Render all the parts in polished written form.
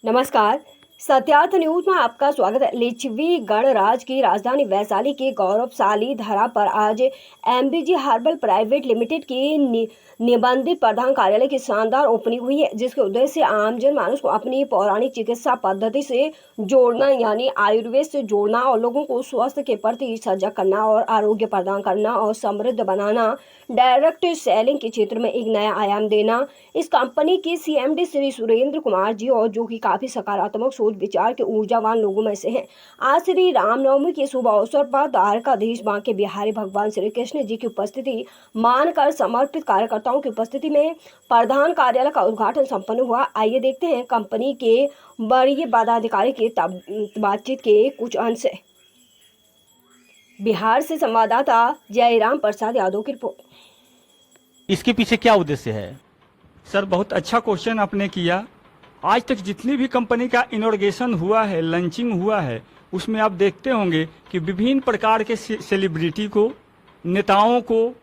नमस्कार। सत्यार्थ न्यूज में आपका स्वागत है। लिच्छवी गणराज्य की राजधानी वैशाली के गौरवशाली धरा पर आज एमबीजी हर्बल प्राइवेट लिमिटेड की निबंधित प्रधान कार्यालय की शानदार ओपनिंग हुई है, जिसके उद्देश्य आमजन मानस को अपनी पौराणिक चिकित्सा पद्धति से जोड़ना यानी आयुर्वेद से जोड़ना और लोगों को स्वास्थ्य के प्रति सजग करना और आरोग्य प्रदान करना और समृद्ध बनाना, डायरेक्ट सेलिंग के क्षेत्र में एक नया आयाम देना। इस कंपनी के सीएमडी श्री सुरेंद्र कुमार जी और जो कि काफी सकारात्मक सोच विचार के ऊर्जावान लोगों में से हैं, आज श्री रामनवमी के शुभ अवसर पर द्वारकाधीश बांके बिहारी भगवान श्री कृष्ण जी की उपस्थिति मानकर समर्पित कार्यकर्ताओं की उपस्थिति में प्रधान कार्यालय का उद्घाटन संपन्न हुआ। आइए देखते हैं कंपनी के वरीय पदाधिकारी के बातचीत के कुछ अंश। बिहार से संवाददाता जयराम प्रसाद यादव की रिपोर्ट। इसके पीछे क्या उद्देश्य है? सर, बहुत अच्छा क्वेश्चन आपने किया। आज तक जितनी भी कंपनी का इनॉर्गेशन हुआ है, लॉन्चिंग हुआ है, उसमें आप देखते होंगे कि विभिन्न प्रकार के सेलिब्रिटी को, नेताओं को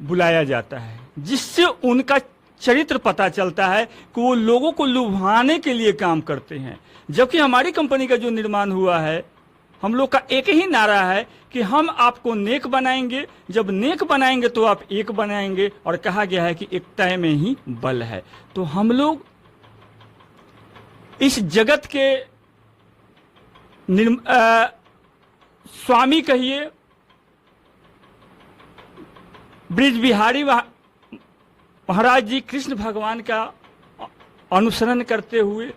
बुलाया जाता है, जिससे उनका चरित्र पता चलता है कि वो लोगों को लुभाने के लिए काम करते हैं। जबकि हमारी कंपनी का जो निर्माण हुआ है, हम लोग का एक ही नारा है कि हम आपको नेक बनाएंगे, जब नेक बनाएंगे तो आप एक बनाएंगे, और कहा गया है कि एकता में ही बल है। तो हम लोग इस जगत के स्वामी कहिए, ब्रिज बिहारी महाराज जी कृष्ण भगवान का अनुसरण करते हुए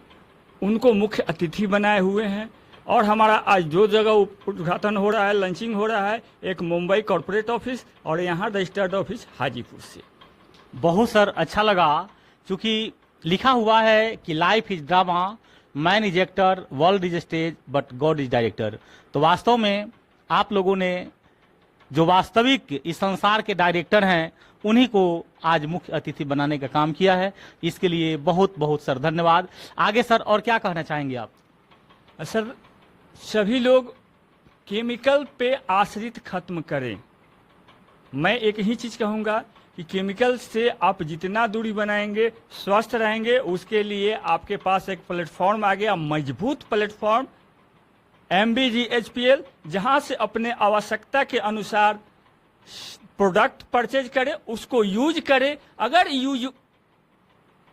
उनको मुख्य अतिथि बनाए हुए हैं। और हमारा आज जो जगह उद्घाटन हो रहा है, लॉन्चिंग हो रहा है, एक मुंबई कॉर्पोरेट ऑफिस और यहाँ रजिस्टर्ड ऑफिस हाजीपुर से। बहुत सर अच्छा लगा, क्योंकि लिखा हुआ है कि life is drama, man is actor, world is stage but God is director. तो वास्तव में आप लोगों ने जो वास्तविक इस संसार के डायरेक्टर हैं, उन्हीं को आज मुख्य अतिथि बनाने का काम किया है। इसके लिए बहुत बहुत सर धन्यवाद। आगे सर और क्या कहना चाहेंगे आप? सर, सभी लोग केमिकल पे आश्रित खत्म करें। मैं एक ही चीज़ कहूँगा कि केमिकल से आप जितना दूरी बनाएंगे, स्वस्थ रहेंगे। उसके लिए आपके पास एक प्लेटफॉर्म आ गया, मजबूत प्लेटफॉर्म MBGHPL, जहाँ से अपने आवश्यकता के अनुसार प्रोडक्ट परचेज करें, उसको यूज करें। अगर यूज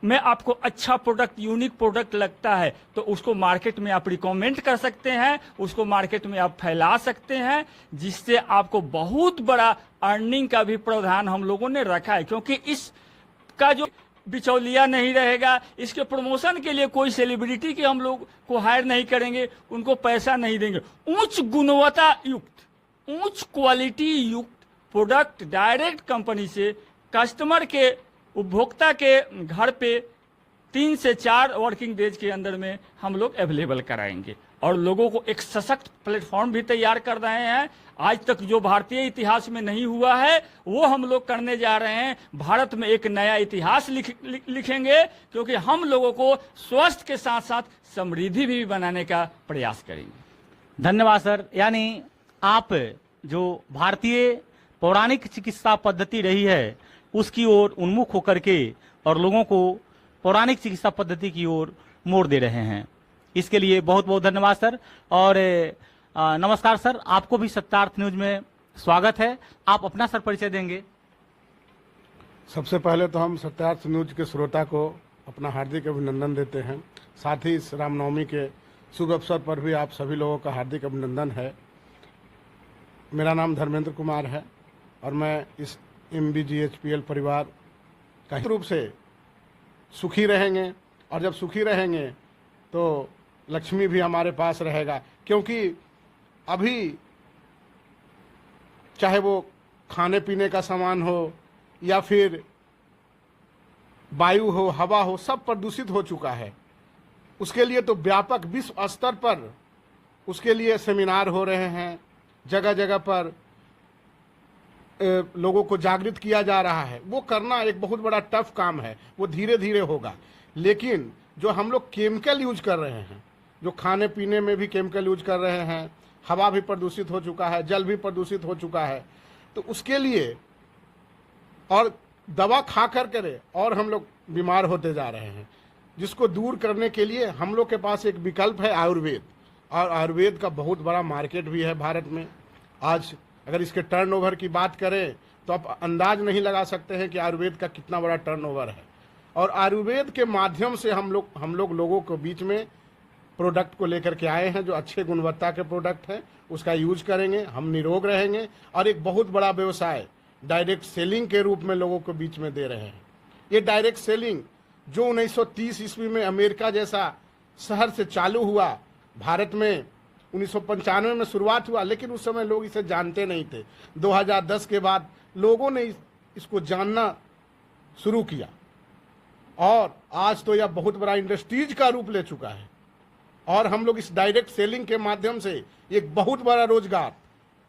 में आपको अच्छा प्रोडक्ट, यूनिक प्रोडक्ट लगता है तो उसको मार्केट में आप रिकमेंड कर सकते हैं, उसको मार्केट में आप फैला सकते हैं, जिससे आपको बहुत बड़ा अर्निंग का भी प्रावधान हम लोगों ने रखा है। क्योंकि इसका जो बिचौलिया नहीं रहेगा, इसके प्रमोशन के लिए कोई सेलिब्रिटी के हम लोग को हायर नहीं करेंगे, उनको पैसा नहीं देंगे। उच्च गुणवत्ता युक्त, उच्च क्वालिटी युक्त प्रोडक्ट डायरेक्ट कंपनी से कस्टमर के, उपभोक्ता के घर पे 3 से 4 वर्किंग डेज के अंदर में हम लोग अवेलेबल कराएंगे और लोगों को एक सशक्त प्लेटफॉर्म भी तैयार कर रहे हैं। आज तक जो भारतीय इतिहास में नहीं हुआ है वो हम लोग करने जा रहे हैं। भारत में एक नया इतिहास लिखेंगे, क्योंकि हम लोगों को स्वास्थ्य के साथ साथ समृद्धि भी बनाने का प्रयास करेंगे। धन्यवाद सर। यानी आप जो भारतीय पौराणिक चिकित्सा पद्धति रही है उसकी ओर उन्मुख होकर के और लोगों को पौराणिक चिकित्सा पद्धति की ओर मोड़ दे रहे हैं। इसके लिए बहुत बहुत धन्यवाद सर। और नमस्कार सर, आपको भी सत्यार्थ न्यूज में स्वागत है। आप अपना सर परिचय देंगे? सबसे पहले तो हम सत्यार्थ न्यूज के श्रोता को अपना हार्दिक अभिनंदन देते हैं। साथ ही इस रामनवमी के शुभ अवसर पर भी आप सभी लोगों का हार्दिक अभिनंदन है। मेरा नाम धर्मेंद्र कुमार है और मैं इस MBGHPL परिवार का रूप से सुखी रहेंगे, और जब सुखी रहेंगे तो लक्ष्मी भी हमारे पास रहेगा। क्योंकि अभी चाहे वो खाने पीने का सामान हो या फिर वायु हो, हवा हो, सब प्रदूषित हो चुका है। उसके लिए तो व्यापक विश्व स्तर पर उसके लिए सेमिनार हो रहे हैं, जगह जगह पर लोगों को जागृत किया जा रहा है। वो करना एक बहुत बड़ा टफ काम है, वो धीरे धीरे होगा। लेकिन जो हम लोग केमिकल यूज कर रहे हैं, जो खाने पीने में भी केमिकल यूज कर रहे हैं, हवा भी प्रदूषित हो चुका है, जल भी प्रदूषित हो चुका है, तो उसके लिए और दवा खा कर करे और हम लोग बीमार होते जा रहे हैं। जिसको दूर करने के लिए हम लोग के पास एक विकल्प है आयुर्वेद, और आयुर्वेद का बहुत बड़ा मार्केट भी है भारत में। आज अगर इसके टर्नओवर की बात करें तो आप अंदाज नहीं लगा सकते हैं कि आयुर्वेद का कितना बड़ा टर्नओवर है। और आयुर्वेद के माध्यम से हम लोग लोगों के बीच में प्रोडक्ट को लेकर के आए हैं, जो अच्छे गुणवत्ता के प्रोडक्ट हैं, उसका यूज करेंगे, हम निरोग रहेंगे और एक बहुत बड़ा व्यवसाय डायरेक्ट सेलिंग के रूप में लोगों के बीच में दे रहे हैं। ये डायरेक्ट सेलिंग जो 1930 ईस्वी में अमेरिका जैसा शहर से चालू हुआ, भारत में 1995 में शुरुआत हुआ, लेकिन उस समय लोग इसे जानते नहीं थे। 2010 के बाद लोगों ने इसको जानना शुरू किया और आज तो यह बहुत बड़ा इंडस्ट्रीज का रूप ले चुका है। और हम लोग इस डायरेक्ट सेलिंग के माध्यम से एक बहुत बड़ा रोजगार,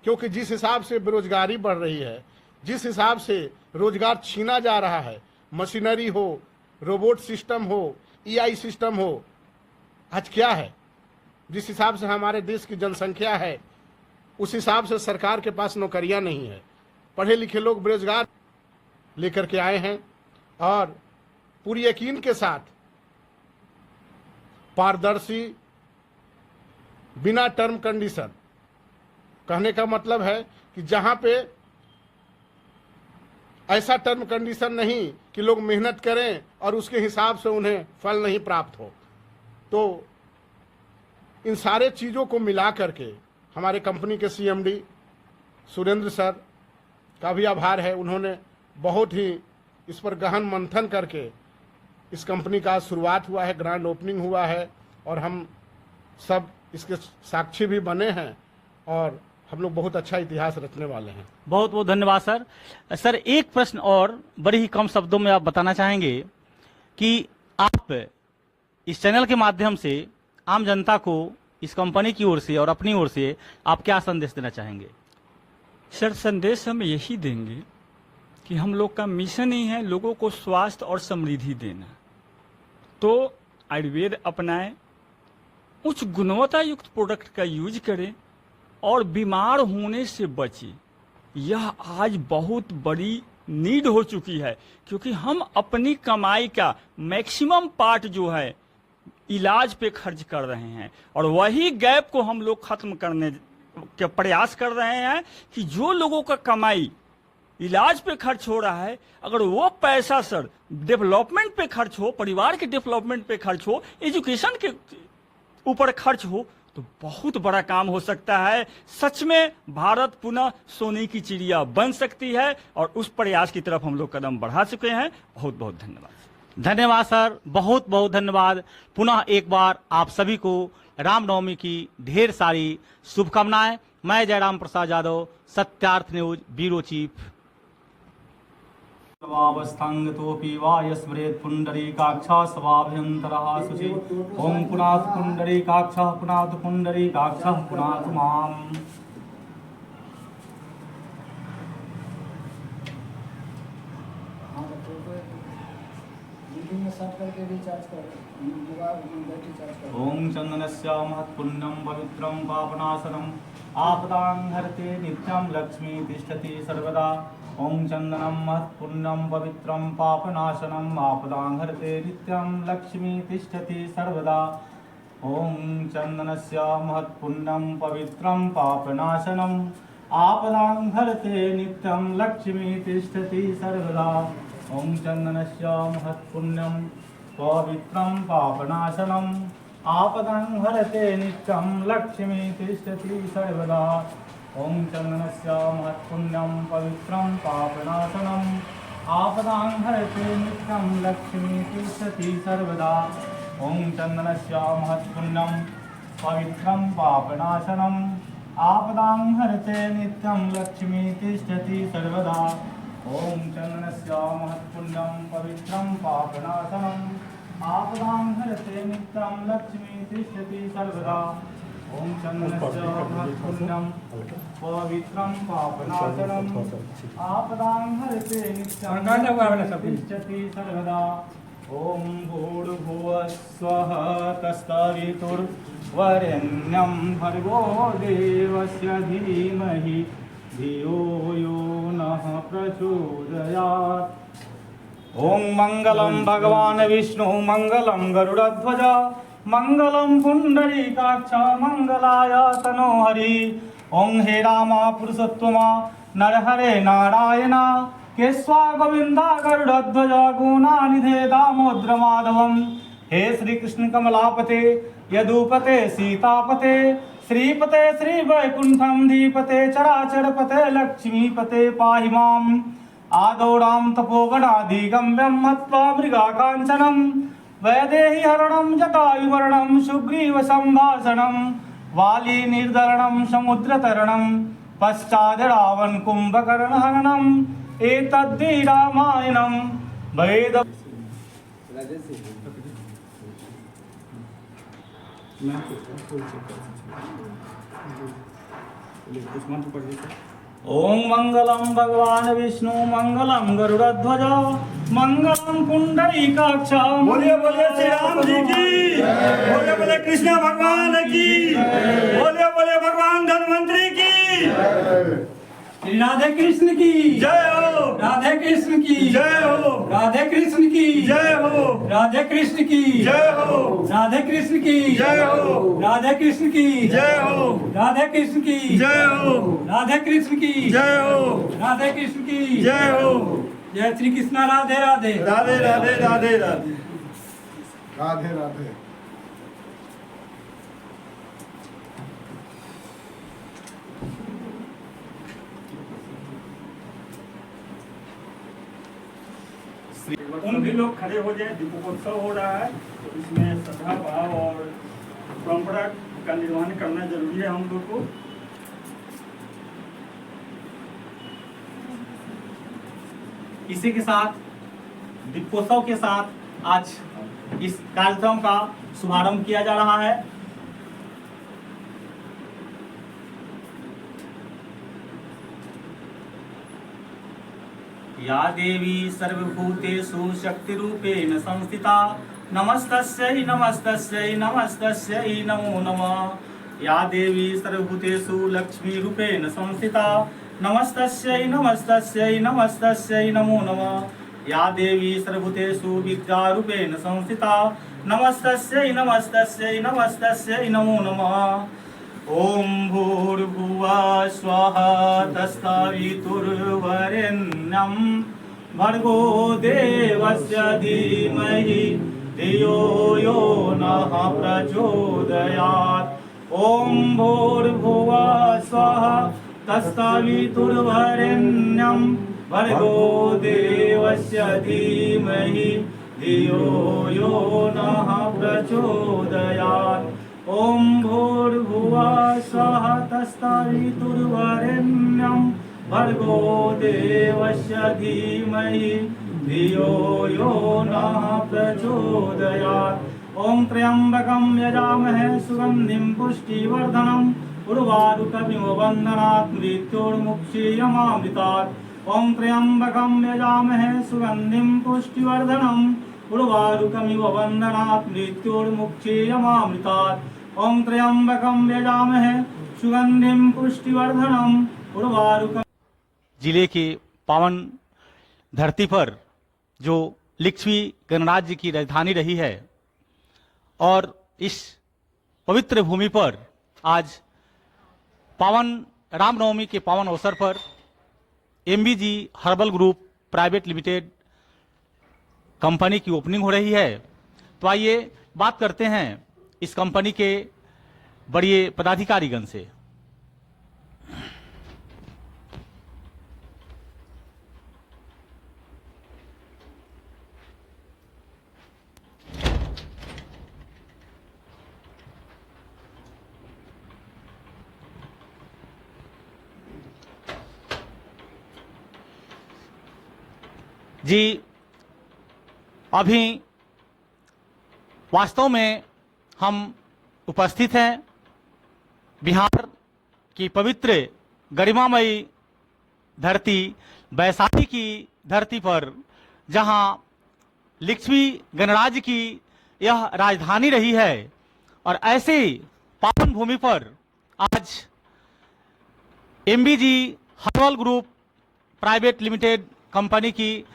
क्योंकि जिस हिसाब से बेरोजगारी बढ़ रही है, जिस हिसाब से रोजगार छीना जा रहा है, मशीनरी हो, रोबोट सिस्टम हो, एआई सिस्टम हो, आज क्या है, जिस हिसाब से हमारे देश की जनसंख्या है उस हिसाब से सरकार के पास नौकरियां नहीं है। पढ़े लिखे लोग बेरोजगार लेकर के आए हैं और पूरी यकीन के साथ पारदर्शी, बिना टर्म कंडीशन, कहने का मतलब है कि जहां पे ऐसा टर्म कंडीशन नहीं कि लोग मेहनत करें और उसके हिसाब से उन्हें फल नहीं प्राप्त हो। तो इन सारे चीज़ों को मिला करके हमारे कंपनी के सीएमडी सुरेंद्र सर का भी आभार है। उन्होंने बहुत ही इस पर गहन मंथन करके इस कंपनी का शुरुआत हुआ है, ग्रैंड ओपनिंग हुआ है और हम सब इसके साक्षी भी बने हैं और हम लोग बहुत अच्छा इतिहास रचने वाले हैं। बहुत बहुत धन्यवाद सर। सर एक प्रश्न और बड़े ही कम शब्दों में आप बताना चाहेंगे कि आप इस चैनल के माध्यम से आम जनता को इस कंपनी की ओर से और अपनी ओर से आप क्या संदेश देना चाहेंगे? सर संदेश हम यही देंगे कि हम लोग का मिशन ही है लोगों को स्वास्थ्य और समृद्धि देना। तो आयुर्वेद अपनाएं, उच्च गुणवत्ता युक्त प्रोडक्ट का यूज करें और बीमार होने से बचें। यह आज बहुत बड़ी नीड हो चुकी है, क्योंकि हम अपनी कमाई का मैक्सिमम पार्ट जो है इलाज पे खर्च कर रहे हैं और वही गैप को हम लोग खत्म करने के प्रयास कर रहे हैं कि जो लोगों का कमाई इलाज पे खर्च हो रहा है, अगर वो पैसा सर डेवलपमेंट पे खर्च हो, परिवार के डेवलपमेंट पे खर्च हो, एजुकेशन के ऊपर खर्च हो, तो बहुत बड़ा काम हो सकता है। सच में भारत पुनः सोने की चिड़िया बन सकती है और उस प्रयास की तरफ हम लोग कदम बढ़ा चुके हैं। बहुत बहुत धन्यवाद। धन्यवाद सर, बहुत बहुत धन्यवाद। पुनः एक बार आप सभी को रामनवमी की ढेर सारी शुभकामनाएं। मैं Jairam Prasad Yadav, Satyarth news bureau chief. स्वावस्थांगतोऽपि वा यस्मरेत् पुण्डरीकाक्षः स्वाभ्यन्तरः शुचि। ॐ पुनातु पुण्डरीकाक्षः पुनातु पुण्डरीकाक्षः पुनातु माम्। ॐ चन्दनस्य महत्पुण्यं पवित्रं पापनाशनम् आपदां हरते नित्यं लक्ष्मी तिष्ठति सर्वदा। ॐ चन्दनं महत्पुण्यं पवित्रं पापनाशनम् आपदां हरते नित्यं लक्ष्मी तिष्ठति सर्वदा। ॐ चन्दनस्य महत्पुण्यं पवित्रं पापनाशनम् आपदां हरते नित्यं लक्ष्मी तिष्ठति सर्वदा। ॐ चन्दनस्य महत्पुण्यं पवित्रं पापनाशनम् आपदां हरते नित्यं लक्ष्मी तिष्ठति सर्वदा। ॐ चन्दनस्य महत्पुण्यं पवित्रं पापनाशनम् आपदां हरते नित्यं लक्ष्मी तिष्ठति सर्वदा। ॐ चन्दनस्य महत्पुण्यं पवित्रं पापनाशनम् आपदां हरते नित्यं लक्ष्मी तिष्ठति सर्वदा। ॐ चन्दनस्य महत्पुण्यं पवित्रं पापनाशनम् आपदां हरते नित्यं लक्ष्मी तिष्ठति सर्वदा। ॐ चन्दनस्य महत्पुण्यं पवित्रं पापनाशनम् आपदां हरते नित्यं तिष्ठति सर्वदा। ॐ भूर्भुवः स्वः तत्सवितुर्वरेण्यं भर्गो देवस्य धीमहि धियो यो नः प्रचोदयात्। ओम मंगलम भगवान विष्णु मंगलम गरुड़ध्वज मंगलम पुंडरीकाक्ष मंगलाय तनोहरि। ओम हे रामा पुरुषोत्तमा नरहरे नारायण केशवा गोविंदा गरुड़ध्वज गुणानिधे दामोदर माधवम। हे श्री कृष्ण कमलापते यदुपते सीतापते श्रीपते श्री वैकुंठम धीपते चराचरपते लक्ष्मीपते पाहि माम्। आदौ राम तपोवनादिगम्यं मत्वा मृगाकाञ्चनं वैदेही हरणं जटायुमरणं सुग्रीव संभाषणं वाली निर्धरणं समुद्रतरणं पश्चाद् रावण कुंभकर्ण हरणम् एतद्धि रामायणं वेद। ओम मंगलम भगवान विष्णु मंगलम गरुड़ध्वज मंगलम पुंडरीकाक्ष। बोलिए बोलिए श्री राम जी की, बोलिए बोलिए कृष्ण भगवान की, बोलिए बोलिए भगवान धन्वंतरी की। श्री राधे कृष्ण की जय हो, राधे कृष्ण की जय हो, राधे कृष्ण की जय हो, राधे कृष्ण की जय हो, राधे कृष्ण की जय हो, राधे कृष्ण की जय हो, राधे कृष्ण की जय हो, राधे कृष्ण की जय हो, राधे कृष्ण की जय हो। जय श्री कृष्ण। राधे राधे राधे राधे राधे राधे। राधे राधे। उन भी लोग खड़े हो जाए, दीपोत्सव हो रहा है तो इसमें श्रद्धा भाव और परंपरा का निर्वहन करना जरूरी है हम लोग को। इसी के साथ दीपोत्सव के साथ आज इस कार्यक्रम का शुभारंभ किया जा रहा है। या देवी सर्वभूतेषु शक्तिरूपेण संस्थिता नमस्तस्यै नमस्तस्यै नमस्तस्यै नमो नमः। या देवी सर्वभूतेषु लक्ष्मीरूपेण संस्थिता नमस्तस्यै नमस्तस्यै नमस्तस्यै नमो नमः। या देवी सर्वभूतेषु विद्यारूपेण संस्थिता नमस्तस्यै नमस्तस्यै नमस्तस्यै नमो नमः। ओम भूर्भुवः स्वः तत्सवितुर्वरेण्यं भर्गो देवस्य धीमहि धियो यो नः प्रचोदयात्। ओम भूर्भुवः स्वः तत्सवितुर्वरेण्यं भर्गो देवस्य धीमहि धियो यो नः प्रचोदयात्। ओम भूर्भुवः स्वः तत्सवितुर्वरेण्यं भर्गो देवस्य धीमहि धियो यो नः प्रचोदयात्। ओम त्र्यंबकं यजामहे सुगंधिं पुष्टिवर्धनम् उर्वारुकमिव बन्धनात् मृत्योर्मुक्षीयमामृतात्। ओम त्र्यंबकं यजामहे सुगंधिं पुष्टिवर्धनम् उर्वारुकमिव बन्धनात् मृत्योर्मुक्षीयमामृतात्। ओम त्र्यंबकं यजामहे सुगंधिं पुष्टिवर्धनम् उर्वारुकम्। जिले के पावन धरती पर जो लिच्छवी गणराज्य की राजधानी रही है और इस पवित्र भूमि पर आज पावन रामनवमी के पावन अवसर पर MBG herbal group private limited company की ओपनिंग हो रही है। तो आइए बात करते हैं इस कंपनी के बड़े पदाधिकारीगण से। जी अभी वास्तव में हम उपस्थित हैं बिहार की पवित्र गरिमामयी धरती वैशाली की धरती पर, जहां लिच्छवी गणराज्य की यह राजधानी रही है। और ऐसे पावन भूमि पर आज MBG herbal group private limited company की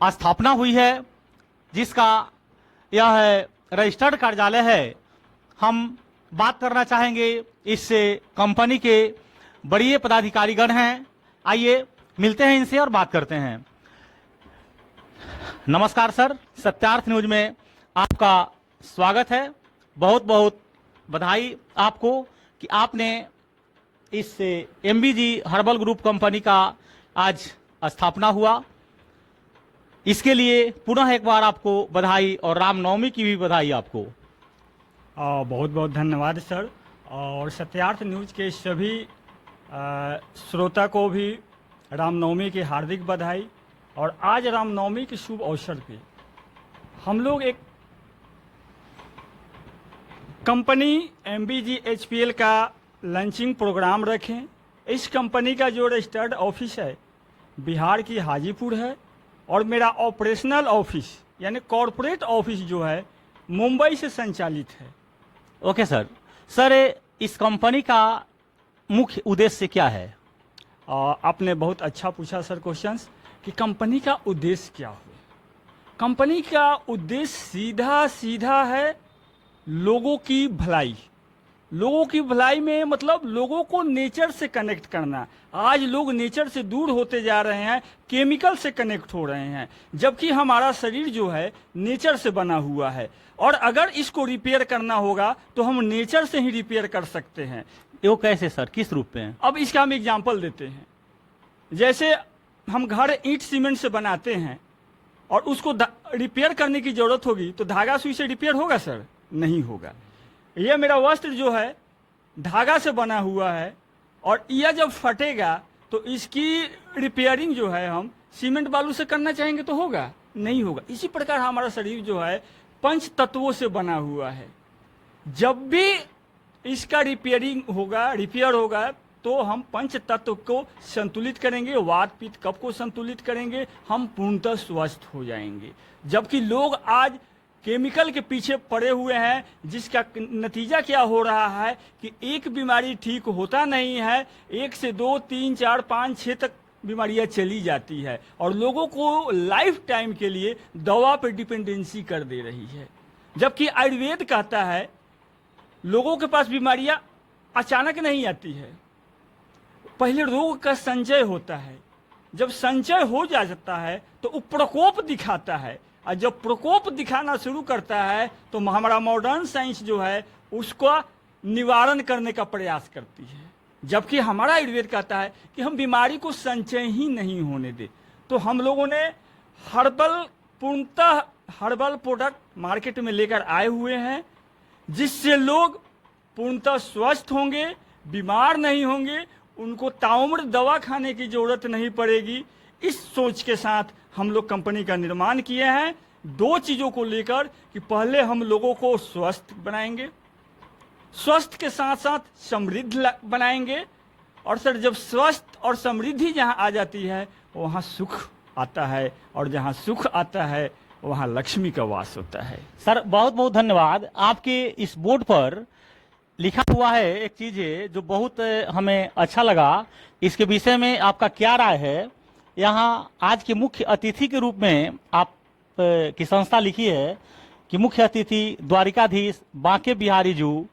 स्थापना हुई है, जिसका यह रजिस्टर्ड कार्यालय है। हम बात करना चाहेंगे इस कंपनी के बड़े पदाधिकारीगण हैं। आइए मिलते हैं इनसे और बात करते हैं। नमस्कार सर, सत्यार्थ न्यूज में आपका स्वागत है। बहुत बहुत बधाई आपको कि आपने इस एमबीजी हर्बल ग्रुप कंपनी का आज स्थापना हुआ। इसके लिए पुनः एक बार आपको बधाई और रामनवमी की भी बधाई आपको। बहुत बहुत धन्यवाद सर, और सत्यार्थ न्यूज के सभी श्रोता को भी रामनवमी की हार्दिक बधाई। और आज रामनवमी के शुभ अवसर पे हम लोग एक कंपनी एमबीजी एचपीएल का लॉन्चिंग प्रोग्राम रखें। इस कंपनी का जो रजिस्टर्ड ऑफिस है बिहार की हाजीपुर है, और मेरा ऑपरेशनल ऑफिस यानी कॉरपोरेट ऑफिस जो है मुंबई से संचालित है। Okay sir. सर, इस कंपनी का मुख्य उद्देश्य क्या है? आपने बहुत अच्छा पूछा सर क्वेश्चंस कि कंपनी का उद्देश्य क्या हो। कंपनी का उद्देश्य सीधा है लोगों की भलाई। लोगों की भलाई में मतलब लोगों को नेचर से कनेक्ट करना। आज लोग नेचर से दूर होते जा रहे हैं, केमिकल से कनेक्ट हो रहे हैं, जबकि हमारा शरीर जो है नेचर से बना हुआ है, और अगर इसको रिपेयर करना होगा तो हम नेचर से ही रिपेयर कर सकते हैं। वो कैसे सर, किस रूप में? अब इसका हम एग्जाम्पल देते हैं। जैसे हम घर ईंट सीमेंट से बनाते हैं और उसको रिपेयर करने की जरूरत होगी तो धागा सुई से रिपेयर होगा सर? नहीं होगा। यह मेरा वस्त्र जो है धागा से बना हुआ है, और यह जब फटेगा तो इसकी रिपेयरिंग जो है हम सीमेंट बालू से करना चाहेंगे तो होगा? नहीं होगा। इसी प्रकार हमारा शरीर जो है पंच तत्वों से बना हुआ है। जब भी इसका रिपेयर होगा तो हम पंच तत्व को संतुलित करेंगे, वात पित्त कफ को संतुलित करेंगे, हम पूर्णतः स्वस्थ हो जाएंगे। जबकि लोग आज केमिकल के पीछे पड़े हुए हैं, जिसका नतीजा क्या हो रहा है कि एक बीमारी ठीक होता नहीं है, 1 से 2 3 4 5 6 तक बीमारियां चली जाती है, और लोगों को लाइफ टाइम के लिए दवा पर डिपेंडेंसी कर दे रही है। जबकि आयुर्वेद कहता है लोगों के पास बीमारियां अचानक नहीं आती है, पहले रोग का संचय होता है। जब संचय हो जाता है तो वो प्रकोप दिखाता है, और जब प्रकोप दिखाना शुरू करता है तो हमारा मॉडर्न साइंस जो है उसका निवारण करने का प्रयास करती है। जबकि हमारा आयुर्वेद कहता है कि हम बीमारी को संचय ही नहीं होने दे। तो हम लोगों ने पूर्णतः हर्बल प्रोडक्ट मार्केट में लेकर आए हुए हैं, जिससे लोग पूर्णतः स्वस्थ होंगे, बीमार नहीं होंगे, उनको ताउम्र दवा खाने की जरूरत नहीं पड़ेगी। इस सोच के साथ हम लोग कंपनी का निर्माण किए हैं, 2 चीज़ों को लेकर कि पहले हम लोगों को स्वस्थ बनाएंगे, स्वस्थ के साथ साथ समृद्ध बनाएंगे। और सर जब स्वस्थ और समृद्धि जहाँ आ जाती है वहाँ सुख आता है, और जहाँ सुख आता है वहाँ लक्ष्मी का वास होता है। सर बहुत बहुत धन्यवाद। आपके इस बोर्ड पर लिखा हुआ है एक चीज है जो बहुत हमें अच्छा लगा। इसके विषय में आपका क्या राय है? यहाँ आज के मुख्य अतिथि के रूप में आप की संस्था लिखी है कि मुख्य अतिथि द्वारिकाधीश बांके बिहारी जू